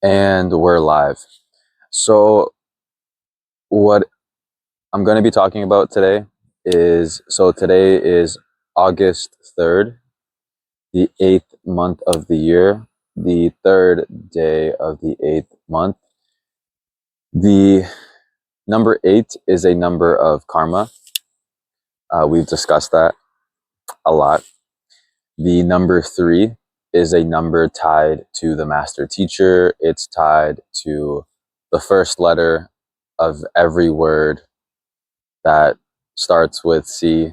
And we're live. So, what I'm going to be talking about today today is August 3rd, the 8th month of the year, the third day of the 8th month. The number 8 is a number of karma. We've discussed that a lot. The number 3 is a number tied to the master teacher. It's tied to the first letter of every word that starts with C.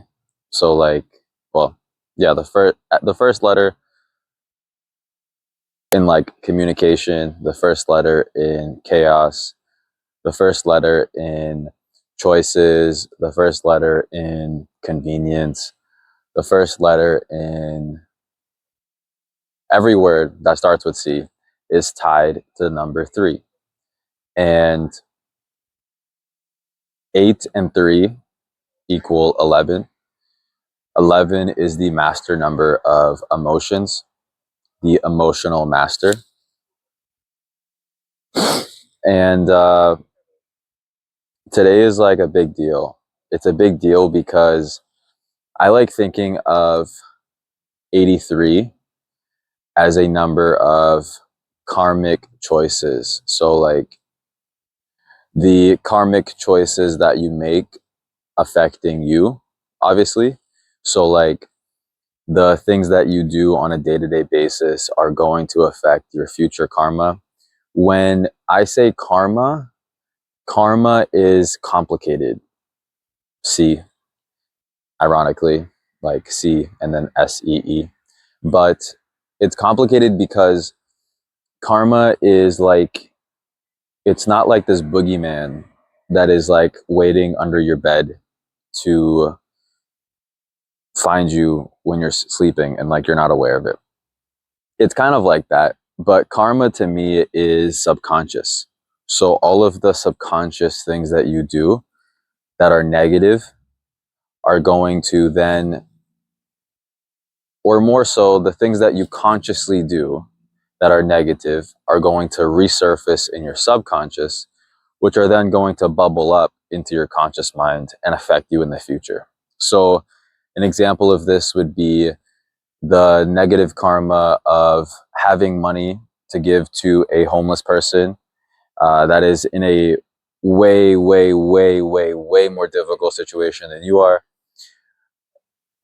So the first letter in like communication, the first letter in chaos, the first letter in choices, the first letter in convenience, the first letter in every word that starts with C is tied to the number 3. And 8 and 3 equal 11. 11 is the master number of emotions, the emotional master. And today is like a big deal. It's a big deal because I like thinking of 83 as a number of karmic choices. So, like, the karmic choices that you make affecting you, obviously. So, like, the things that you do on a day-to-day basis are going to affect your future karma. When I say karma, karma is complicated. C, ironically, like C and then SEE. But it's complicated because karma is like, it's not like this boogeyman that is like waiting under your bed to find you when you're sleeping and like you're not aware of it. It's kind of like that. But karma to me is subconscious. So all of the subconscious things that you do that are negative are going to then, or more so, the things that you consciously do that are negative are going to resurface in your subconscious, which are then going to bubble up into your conscious mind and affect you in the future. So an example of this would be the negative karma of having money to give to a homeless person that is in a way, way, way, way, way more difficult situation than you are,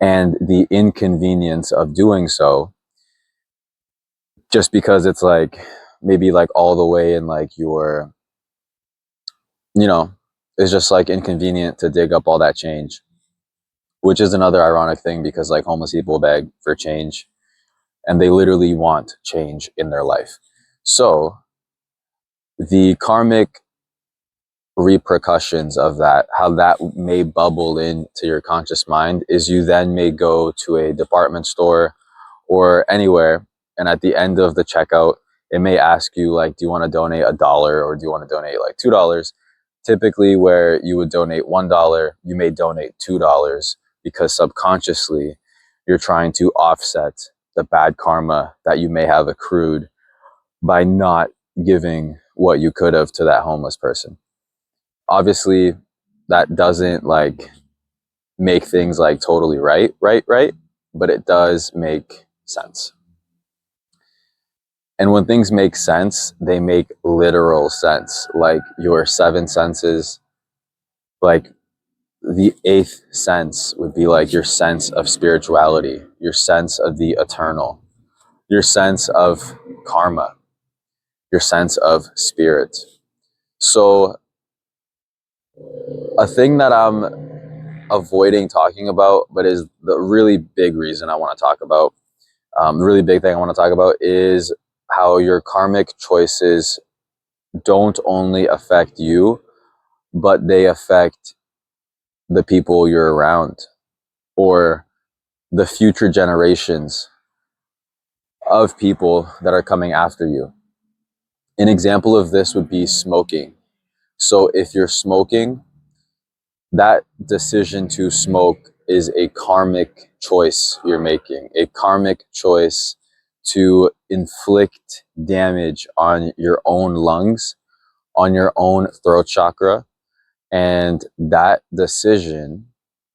and the inconvenience of doing so, just because it's like maybe like all the way in like your, it's just like inconvenient to dig up all that change, which is another ironic thing because like homeless people beg for change and they literally want change in their life. So the karmic repercussions of that, how that may bubble into your conscious mind, is you then may go to a department store or anywhere, and at the end of the checkout, it may ask you like, do you want to donate $1 or do you want to donate like $2? Typically, where you would donate $1, you may donate $2 because subconsciously you're trying to offset the bad karma that you may have accrued by not giving what you could have to that homeless person. Obviously, that doesn't like make things like totally right, but it does make sense. And when things make sense, they make literal sense. Like your 7 senses, like the 8th sense would be like your sense of spirituality, your sense of the eternal, your sense of karma, your sense of spirit. So a thing that I'm avoiding talking about, but is the really big reason I want to talk about, the really big thing I want to talk about is how your karmic choices don't only affect you, but they affect the people you're around or the future generations of people that are coming after you. An example of this would be smoking. So if you're smoking, that decision to smoke is a karmic choice you're making, a karmic choice to inflict damage on your own lungs, on your own throat chakra. And that decision,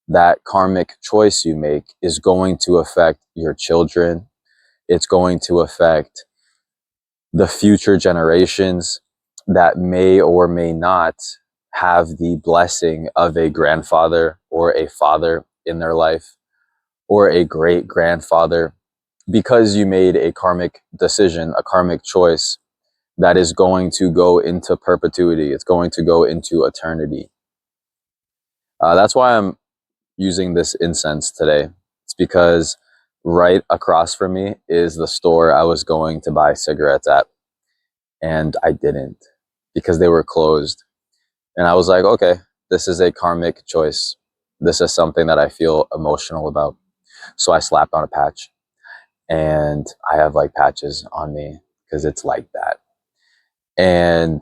that karmic choice you make, is going to affect your children. It's going to affect the future generations that may or may not have the blessing of a grandfather or a father in their life, or a great grandfather, because you made a karmic decision, a karmic choice that is going to go into perpetuity. It's going to go into eternity. That's why I'm using this incense today. It's because right across from me is the store I was going to buy cigarettes at, and I didn't because they were closed. And I was like, okay, this is a karmic choice. This is something that I feel emotional about. So I slapped on a patch, and I have like patches on me because it's like that. And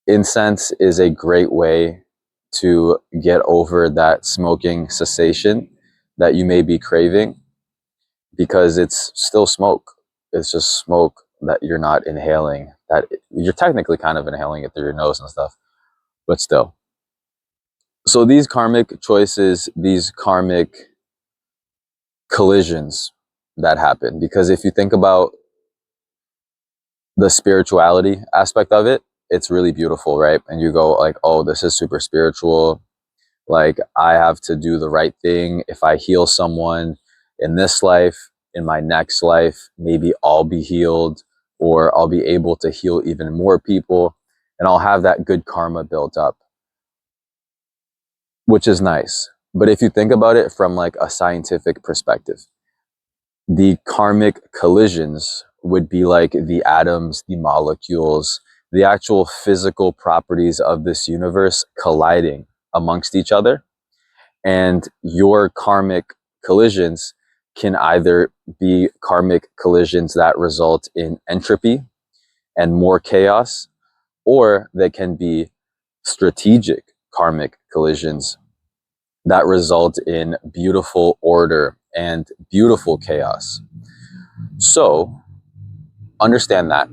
incense is a great way to get over that smoking cessation that you may be craving, because it's still smoke. It's just smoke that you're not inhaling, that you're technically kind of inhaling it through your nose and stuff, but still. So these karmic choices, these karmic collisions that happen, because if you think about the spirituality aspect of it, it's really beautiful, right? And you go like, oh, this is super spiritual. Like, I have to do the right thing. If I heal someone in this life, in my next life, maybe I'll be healed, or I'll be able to heal even more people, and I'll have that good karma built up, which is nice. But if you think about it from like a scientific perspective, the karmic collisions would be like the atoms, the molecules, the actual physical properties of this universe colliding amongst each other. And your karmic collisions can either be karmic collisions that result in entropy and more chaos, or they can be strategic karmic collisions that result in beautiful order and beautiful chaos. So understand that.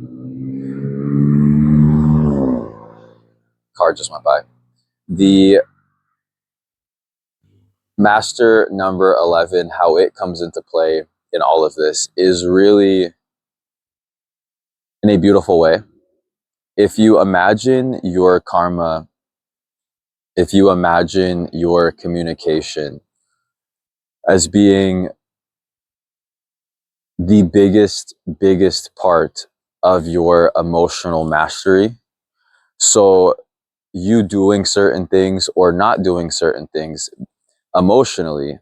Car just went by. The master number 11, how it comes into play in all of this, is really in a beautiful way. If you imagine your karma, if you imagine your communication as being the biggest part of your emotional mastery, so you doing certain things or not doing certain things emotionally,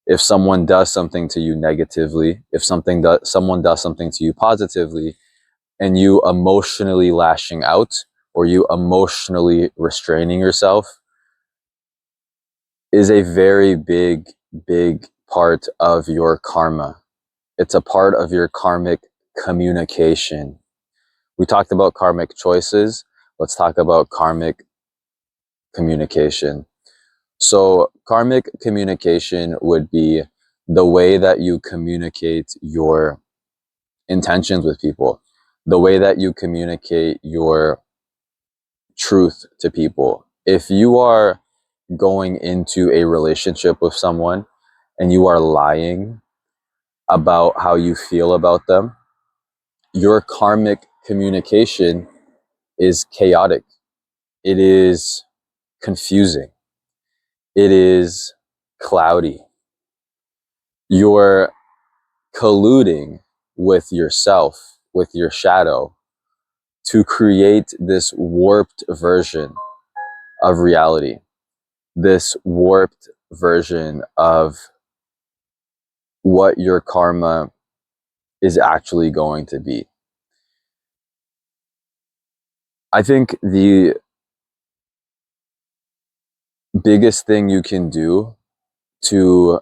if someone does something to you negatively, if someone does something to you positively, and you emotionally lashing out, or you emotionally restraining yourself, is a very big part of your karma. It's a part of your karmic communication. We talked about karmic choices. Let's talk about karmic communication. So karmic communication would be the way that you communicate your intentions with people, the way that you communicate your truth to people. If you are going into a relationship with someone and you are lying about how you feel about them, your karmic communication is chaotic. It is confusing. It is cloudy. You're colluding with yourself, with your shadow, to create this warped version of reality, this warped version of what your karma is actually going to be. I think the biggest thing you can do to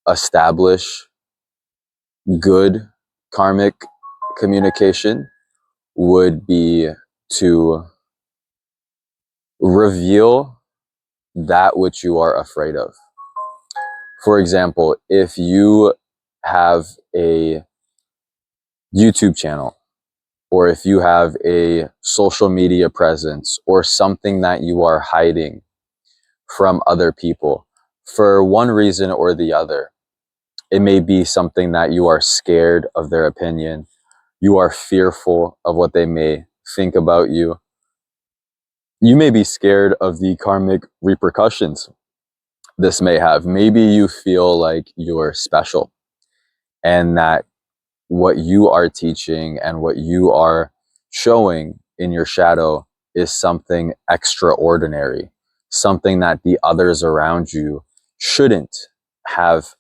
establish good karmic communication would be to reveal that which you are afraid of. For example, if you have a YouTube channel, or if you have a social media presence or something that you are hiding from other people for one reason or the other. It may be something that you are scared of their opinion. You are fearful of what they may think about you. You may be scared of the karmic repercussions this may have. Maybe you feel like you're special and that what you are teaching and what you are showing in your shadow is something extraordinary, something that the others around you shouldn't have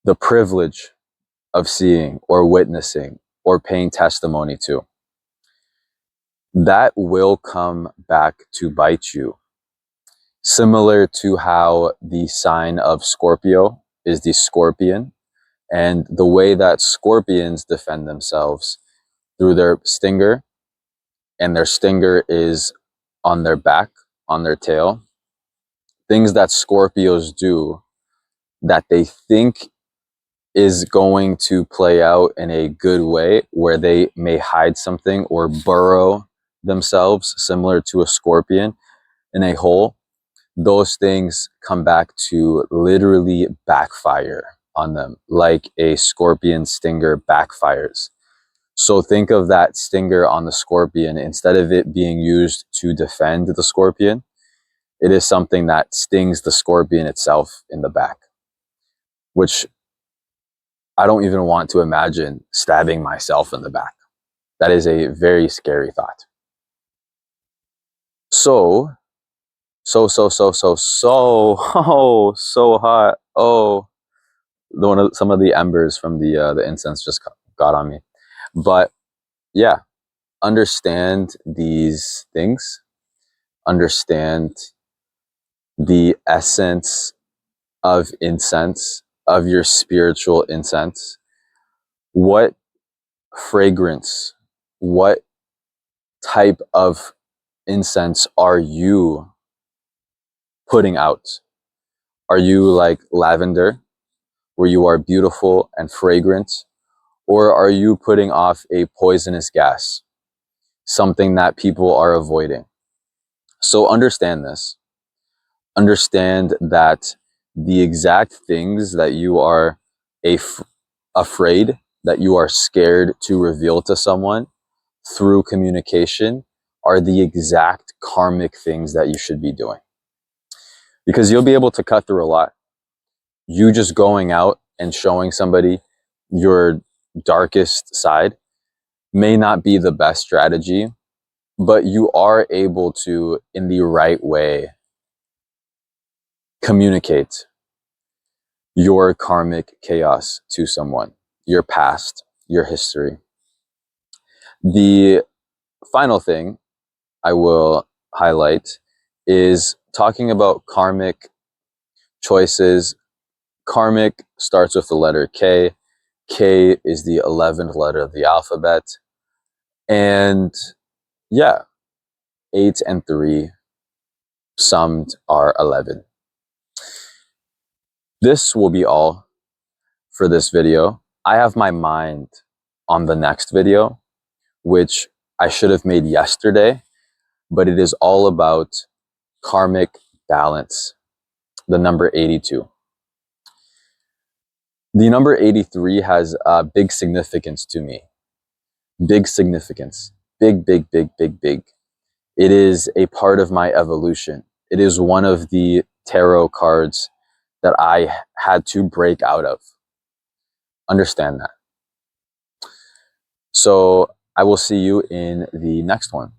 the privilege of seeing or witnessing or paying testimony to. That will come back to bite you. Similar to how the sign of Scorpio is the scorpion, and the way that scorpions defend themselves through their stinger, and their stinger is on their back, on their tail. Things that Scorpios do that they think is going to play out in a good way, where they may hide something or burrow themselves similar to a scorpion in a hole. Those things come back to literally backfire on them, like a scorpion stinger backfires. So think of that stinger on the scorpion, instead of it being used to defend the scorpion, it is something that stings the scorpion itself in the back, which I don't even want to imagine stabbing myself in the back. That is a very scary thought. Oh, so hot. Oh, some of the embers from the incense just got on me. But yeah, understand these things. Understand the essence of incense, of your spiritual incense. What fragrance, what type of incense are you putting out? Are you like lavender, where you are beautiful and fragrant? Or are you putting off a poisonous gas, something that people are avoiding? So understand this. Understand that the exact things that you are afraid, that you are scared to reveal to someone through communication, are the exact karmic things that you should be doing. Because you'll be able to cut through a lot. You just going out and showing somebody your darkest side may not be the best strategy, but you are able to, in the right way, communicate your karmic chaos to someone, your past, your history. The final thing I will highlight is talking about karmic choices. Karmic starts with the letter K. K is the 11th letter of the alphabet. And yeah, 8 and 3 summed are 11. This will be all for this video. I have my mind on the next video, which I should have made yesterday, but it is all about karmic balance, the number 82. The number 83 has a big significance to me. Big significance. Big, big, big, big, big. It is a part of my evolution. It is one of the tarot cards that I had to break out of. Understand that. So I will see you in the next one.